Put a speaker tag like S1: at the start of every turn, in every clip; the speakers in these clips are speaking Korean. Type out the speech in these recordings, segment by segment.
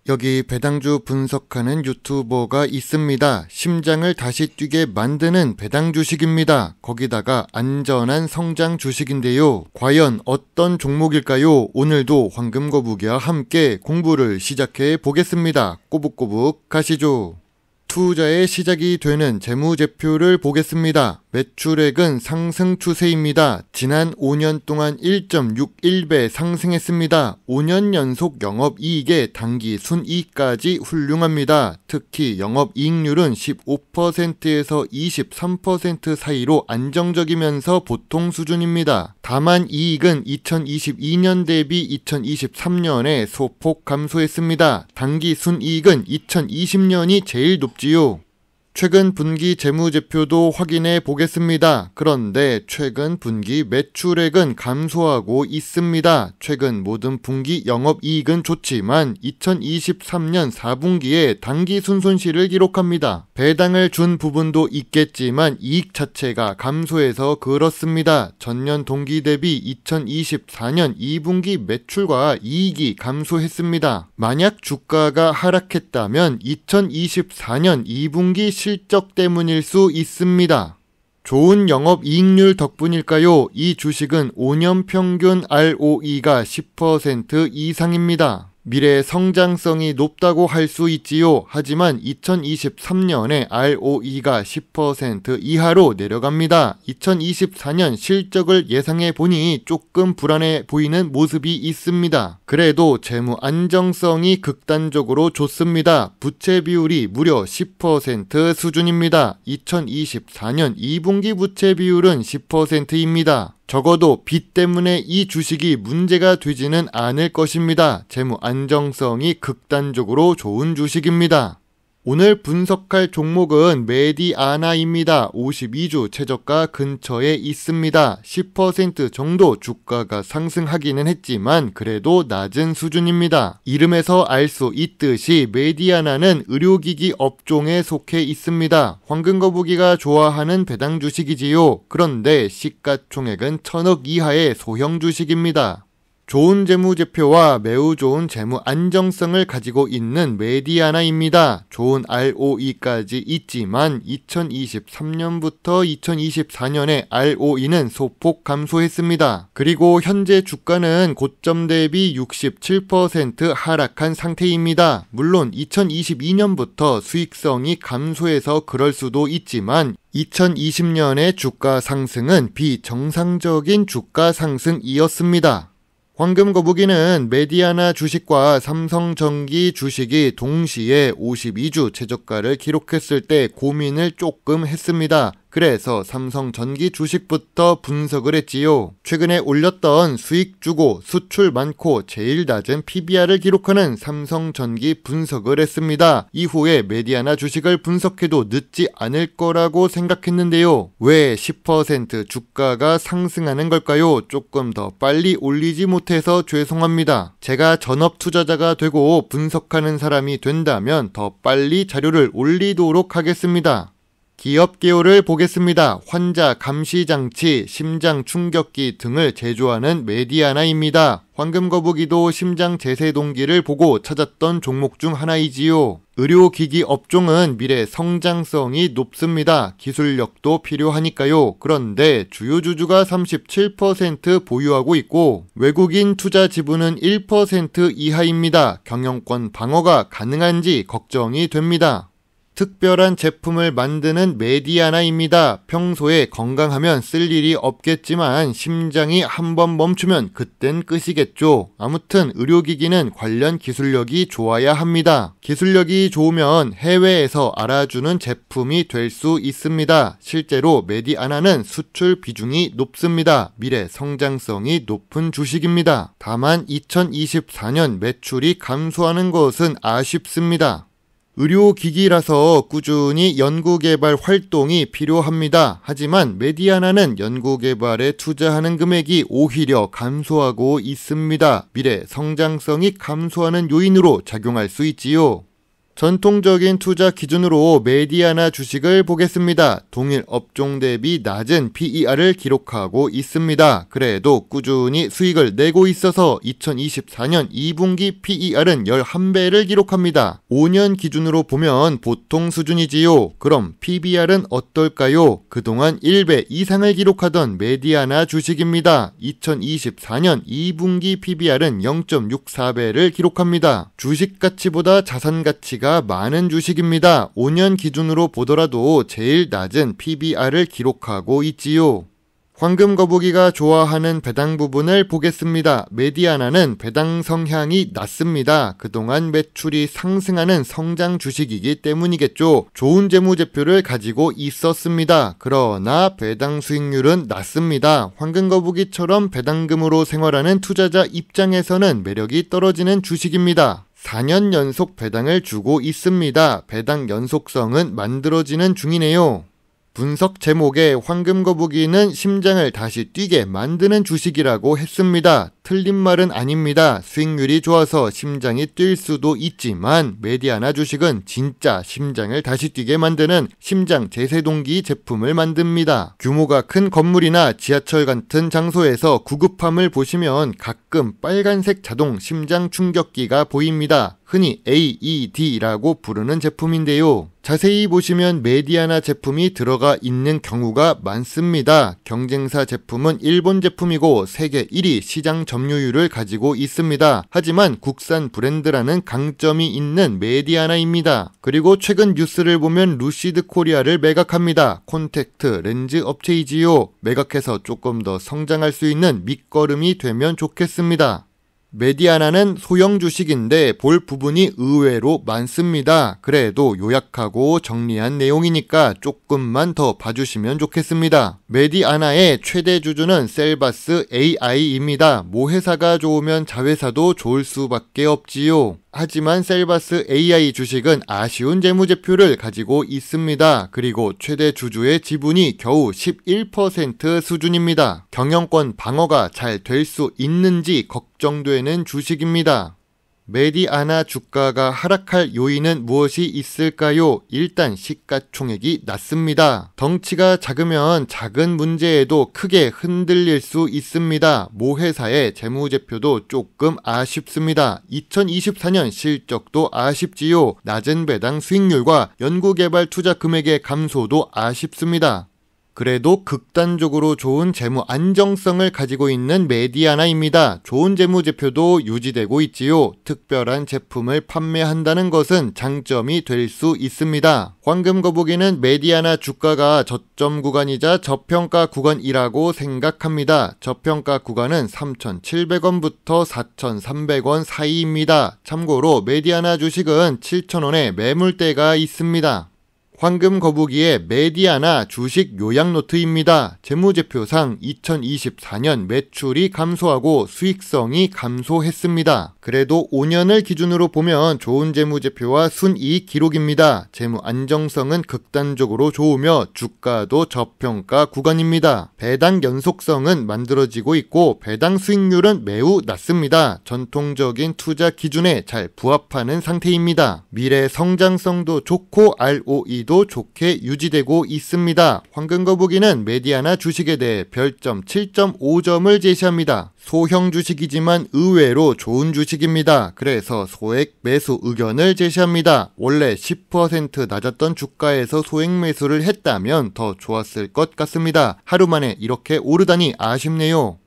S1: 여기 배당주 분석하는 유튜버가 있습니다. 심장을 다시 뛰게 만드는 배당 주식입니다. 거기다가 안전한 성장 주식인데요. 과연 어떤 종목일까요? 오늘도 황금거북이와 함께 공부를 시작해 보겠습니다. 꼬북꼬북 가시죠. 투자의 시작이 되는 재무제표를 보겠습니다. 매출액은 상승 추세입니다. 지난 5년 동안 1.61배 상승했습니다. 5년 연속 영업이익의 당기 순이익까지 훌륭합니다. 특히 영업이익률은 15%에서 23% 사이로 안정적이면서 보통 수준입니다. 다만 이익은 2022년 대비 2023년에 소폭 감소했습니다. 당기 순이익은 2020년이 제일 높지요. 최근 분기 재무제표도 확인해 보겠습니다. 그런데 최근 분기 매출액은 감소하고 있습니다. 최근 모든 분기 영업이익은 좋지만 2023년 4분기에 당기 순손실을 기록합니다. 배당을 준 부분도 있겠지만 이익 자체가 감소해서 그렇습니다. 전년 동기 대비 2024년 2분기 매출과 이익이 감소했습니다. 만약 주가가 하락했다면 2024년 2분기 실적 때문일 수 있습니다. 좋은 영업이익률 덕분일까요? 이 주식은 5년 평균 ROE가 10% 이상입니다. 미래 성장성이 높다고 할 수 있지요. 하지만 2023년에 ROE가 10% 이하로 내려갑니다. 2024년 실적을 예상해 보니 조금 불안해 보이는 모습이 있습니다. 그래도 재무 안정성이 극단적으로 좋습니다. 부채 비율이 무려 10% 수준입니다. 2024년 2분기 부채 비율은 10%입니다. 적어도 빚 때문에 이 주식이 문제가 되지는 않을 것입니다. 재무 안정성이 극단적으로 좋은 주식입니다. 오늘 분석할 종목은 메디아나입니다. 52주 최저가 근처에 있습니다. 10% 정도 주가가 상승하기는 했지만 그래도 낮은 수준입니다. 이름에서 알 수 있듯이 메디아나는 의료기기 업종에 속해 있습니다. 황금거북이가 좋아하는 배당 주식이지요. 그런데 시가총액은 1000억 이하의 소형 주식입니다. 좋은 재무제표와 매우 좋은 재무 안정성을 가지고 있는 메디아나입니다. 좋은 ROE까지 있지만 2023년부터 2024년에 ROE는 소폭 감소했습니다. 그리고 현재 주가는 고점 대비 67% 하락한 상태입니다. 물론 2022년부터 수익성이 감소해서 그럴 수도 있지만 2020년의 주가 상승은 비정상적인 주가 상승이었습니다. 황금거북이는 메디아나 주식과 삼성전기 주식이 동시에 52주 최저가를 기록했을 때 고민을 조금 했습니다. 그래서 삼성전기 주식부터 분석을 했지요. 최근에 올렸던 수익 주고 수출 많고 제일 낮은 PBR을 기록하는 삼성전기 분석을 했습니다. 이후에 메디아나 주식을 분석해도 늦지 않을 거라고 생각했는데요. 왜 10% 주가가 상승하는 걸까요? 조금 더 빨리 올리지 못해서 죄송합니다. 제가 전업 투자자가 되고 분석하는 사람이 된다면 더 빨리 자료를 올리도록 하겠습니다. 기업 개요를 보겠습니다. 환자 감시장치, 심장 충격기 등을 제조하는 메디아나입니다. 황금거북이도 심장 제세 동기를 보고 찾았던 종목 중 하나이지요. 의료기기 업종은 미래 성장성이 높습니다. 기술력도 필요하니까요. 그런데 주요 주주가 37% 보유하고 있고 외국인 투자 지분은 1% 이하입니다. 경영권 방어가 가능한지 걱정이 됩니다. 특별한 제품을 만드는 메디아나입니다. 평소에 건강하면 쓸 일이 없겠지만 심장이 한번 멈추면 그땐 끝이겠죠. 아무튼 의료기기는 관련 기술력이 좋아야 합니다. 기술력이 좋으면 해외에서 알아주는 제품이 될 수 있습니다. 실제로 메디아나는 수출 비중이 높습니다. 미래 성장성이 높은 주식입니다. 다만 2024년 매출이 감소하는 것은 아쉽습니다. 의료기기라서 꾸준히 연구개발 활동이 필요합니다. 하지만 메디아나는 연구개발에 투자하는 금액이 오히려 감소하고 있습니다. 미래 성장성이 감소하는 요인으로 작용할 수 있지요. 전통적인 투자 기준으로 메디아나 주식을 보겠습니다. 동일 업종 대비 낮은 PER을 기록하고 있습니다. 그래도 꾸준히 수익을 내고 있어서 2024년 2분기 PER은 11배를 기록합니다. 5년 기준으로 보면 보통 수준이지요. 그럼 PBR은 어떨까요? 그동안 1배 이상을 기록하던 메디아나 주식입니다. 2024년 2분기 PBR은 0.64배를 기록합니다. 주식 가치보다 자산 가치가 많은 주식입니다. 5년 기준으로 보더라도 제일 낮은 PBR을 기록하고 있지요. 황금 거북이가 좋아하는 배당 부분을 보겠습니다. 메디아나는 배당 성향이 낮습니다. 그동안 매출이 상승하는 성장 주식이기 때문이겠죠. 좋은 재무제표를 가지고 있었습니다. 그러나 배당 수익률은 낮습니다. 황금 거북이처럼 배당금으로 생활하는 투자자 입장에서는 매력이 떨어지는 주식입니다. 4년 연속 배당을 주고 있습니다. 배당 연속성은 만들어지는 중이네요. 분석 제목에 황금 거북이는 심장을 다시 뛰게 만드는 주식이라고 했습니다. 틀린 말은 아닙니다. 수익률이 좋아서 심장이 뛸 수도 있지만 메디아나 주식은 진짜 심장을 다시 뛰게 만드는 심장 제세동기 제품을 만듭니다. 규모가 큰 건물이나 지하철 같은 장소에서 구급함을 보시면 가끔 빨간색 자동 심장 충격기가 보입니다. 흔히 AED라고 부르는 제품인데요. 자세히 보시면 메디아나 제품이 들어가 있는 경우가 많습니다. 경쟁사 제품은 일본 제품이고 세계 1위 시장 점유율을 가지고 있습니다. 하지만 국산 브랜드라는 강점이 있는 메디아나입니다. 그리고 최근 뉴스를 보면 루시드 코리아를 매각합니다. 콘택트 렌즈 업체이지요. 매각해서 조금 더 성장할 수 있는 밑거름이 되면 좋겠습니다. 메디아나는 소형 주식인데 볼 부분이 의외로 많습니다. 그래도 요약하고 정리한 내용이니까 조금만 더 봐주시면 좋겠습니다. 메디아나의 최대 주주는 셀바스 AI입니다. 모회사가 좋으면 자회사도 좋을 수밖에 없지요. 하지만 셀바스 AI 주식은 아쉬운 재무제표를 가지고 있습니다. 그리고 최대 주주의 지분이 겨우 11% 수준입니다. 경영권 방어가 잘 될 수 있는지 걱정되는 주식입니다. 메디아나 주가가 하락할 요인은 무엇이 있을까요? 일단 시가총액이 낮습니다. 덩치가 작으면 작은 문제에도 크게 흔들릴 수 있습니다. 모 회사의 재무제표도 조금 아쉽습니다. 2024년 실적도 아쉽지요. 낮은 배당 수익률과 연구개발 투자 금액의 감소도 아쉽습니다. 그래도 극단적으로 좋은 재무 안정성을 가지고 있는 메디아나입니다. 좋은 재무제표도 유지되고 있지요. 특별한 제품을 판매한다는 것은 장점이 될 수 있습니다. 황금 거북이는 메디아나 주가가 저점 구간이자 저평가 구간이라고 생각합니다. 저평가 구간은 3,700원부터 4,300원 사이입니다. 참고로 메디아나 주식은 7,000원에 매물대가 있습니다. 황금 거북이의 메디아나 주식 요약 노트입니다. 재무제표상 2024년 매출이 감소하고 수익성이 감소했습니다. 그래도 5년을 기준으로 보면 좋은 재무제표와 순이익 기록입니다. 재무 안정성은 극단적으로 좋으며 주가도 저평가 구간입니다. 배당 연속성은 만들어지고 있고 배당 수익률은 매우 낮습니다. 전통적인 투자 기준에 잘 부합하는 상태입니다. 미래 성장성도 좋고 ROE도 좋게 유지되고 있습니다. 황금 거북이는 메디아나 주식에 대해 별점 7.5점을 제시합니다. 소형 주식이지만 의외로 좋은 주식입니다. 그래서 소액 매수 의견을 제시합니다. 원래 10% 낮았던 주가에서 소액 매수를 했다면 더 좋았을 것 같습니다. 하루 만에 이렇게 오르다니 아쉽네요.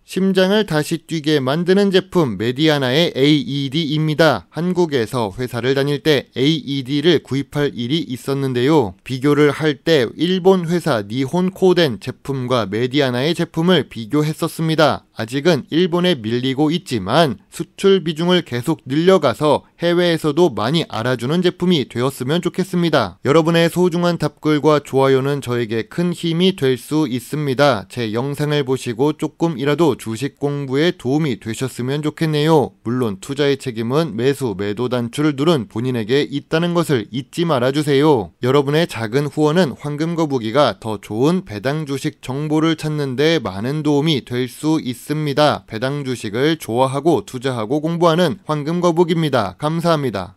S1: 심장을 다시 뛰게 만드는 제품 메디아나의 AED입니다. 한국에서 회사를 다닐 때 AED를 구입할 일이 있었는데요. 비교를 할 때 일본 회사 니혼 코덴 제품과 메디아나의 제품을 비교했었습니다. 아직은 일본에 밀리고 있지만 수출 비중을 계속 늘려가서 해외에서도 많이 알아주는 제품이 되었으면 좋겠습니다. 여러분의 소중한 답글과 좋아요는 저에게 큰 힘이 될 수 있습니다. 제 영상을 보시고 조금이라도 주식 공부에 도움이 되셨으면 좋겠네요. 물론 투자의 책임은 매수, 매도 단추를 누른 본인에게 있다는 것을 잊지 말아주세요. 여러분의 작은 후원은 황금 거북이가 더 좋은 배당 주식 정보를 찾는 데 많은 도움이 될 수 있습니다. 배당 주식을 좋아하고 투자하고 공부하는 황금 거북입니다. 감사합니다.